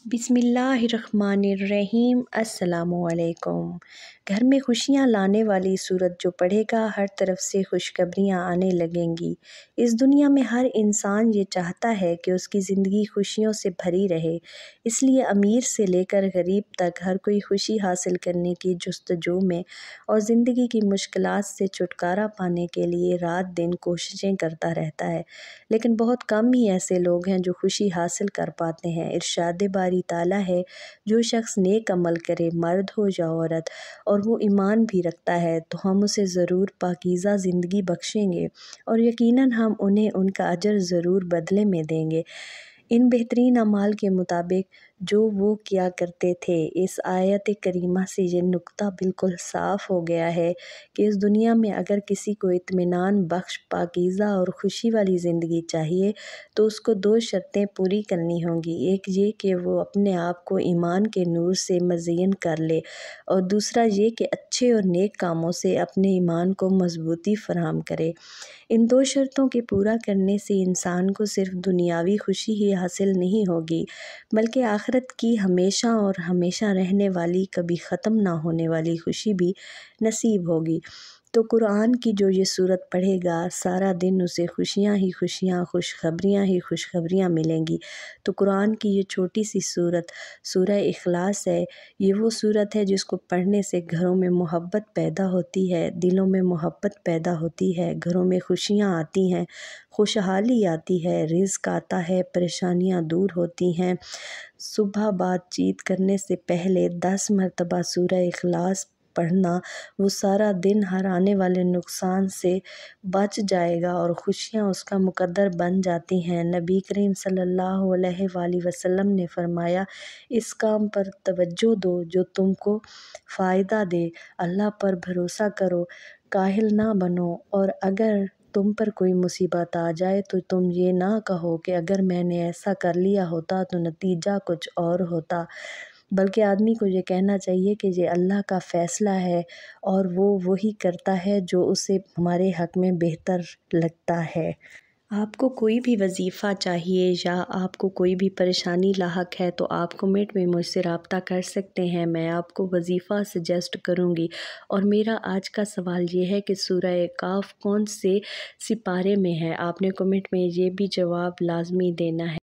बिस्मिल्लाहिर्रहमानिर्रहीम। अस्सलामुअलैकुम। घर में खुशियाँ लाने वाली सूरत जो पढ़ेगा, हर तरफ से खुशखबरियाँ आने लगेंगी। इस दुनिया में हर इंसान ये चाहता है कि उसकी ज़िंदगी खुशियों से भरी रहे, इसलिए अमीर से लेकर गरीब तक हर कोई खुशी हासिल करने की जुस्तजू में और ज़िंदगी की मुश्किलात से छुटकारा पाने के लिए रात दिन कोशिशें करता रहता है। लेकिन बहुत कम ही ऐसे लोग हैं जो खुशी हासिल कर पाते हैं। इरशाद बारी ताला है, जो शख्स नेक अमल करे, मर्द हो या औरत, और वो ईमान भी रखता है, तो हम उसे ज़रूर पाकीज़ा ज़िंदगी बख्शेंगे और यकीनन हम उन्हें उनका अजर ज़रूर बदले में देंगे, इन बेहतरीन अमाल के मुताबिक जो वो किया करते थे। इस आयत करीमा से ये नुक्ता बिल्कुल साफ़ हो गया है कि इस दुनिया में अगर किसी को इत्मीनान बख्श, पाकीज़ा और खुशी वाली ज़िंदगी चाहिए तो उसको दो शर्तें पूरी करनी होंगी। एक ये कि वो अपने आप को ईमान के नूर से मज़य्यन कर ले, और दूसरा ये कि अच्छे और नेक कामों से अपने ईमान को मजबूती फराहम करे। इन दो शर्तों के पूरा करने से इंसान को सिर्फ दुनियावी खुशी ही हासिल नहीं होगी, बल्कि आखिरत की हमेशा और हमेशा रहने वाली, कभी ख़त्म ना होने वाली खुशी भी नसीब होगी। तो कुरान की जो ये सूरत पढ़ेगा, सारा दिन उसे खुशियाँ ही खुशियाँ, खुशखबरियाँ ही खुशखबरियाँ मिलेंगी। तो कुरान की ये छोटी सी सूरत सूरह इखलास है। ये वो सूरत है जिसको पढ़ने से घरों में मोहब्बत पैदा होती है, दिलों में मोहब्बत पैदा होती है, घरों में खुशियाँ आती हैं, खुशहाली आती है, रिज़्क आता है, परेशानियाँ दूर होती हैं। सुबह बातचीत करने से पहले 10 मरतबा सूरह इखलास पढ़ना वो सारा दिन हर आने वाले नुकसान से बच जाएगा और खुशियाँ उसका मुकद्दर बन जाती हैं। नबी करीम सल्लल्लाहु अलैहि वसल्लम ने फरमाया, इस काम पर तवज्जो दो जो तुमको फ़ायदा दे, अल्लाह पर भरोसा करो, काहिल ना बनो, और अगर तुम पर कोई मुसीबत आ जाए तो तुम ये ना कहो कि अगर मैंने ऐसा कर लिया होता तो नतीजा कुछ और होता, बल्कि आदमी को ये कहना चाहिए कि ये अल्लाह का फ़ैसला है और वो वही करता है जो उसे हमारे हक़ में बेहतर लगता है। आपको कोई भी वजीफ़ा चाहिए या आपको कोई भी परेशानी लाहक है तो आप कमेंट में मुझसे रब्ता कर सकते हैं, मैं आपको वजीफ़ा सजेस्ट करूँगी। और मेरा आज का सवाल ये है कि सूरह काफ कौन से सिपारे में है, आपने कमेंट में ये भी जवाब लाजमी देना है।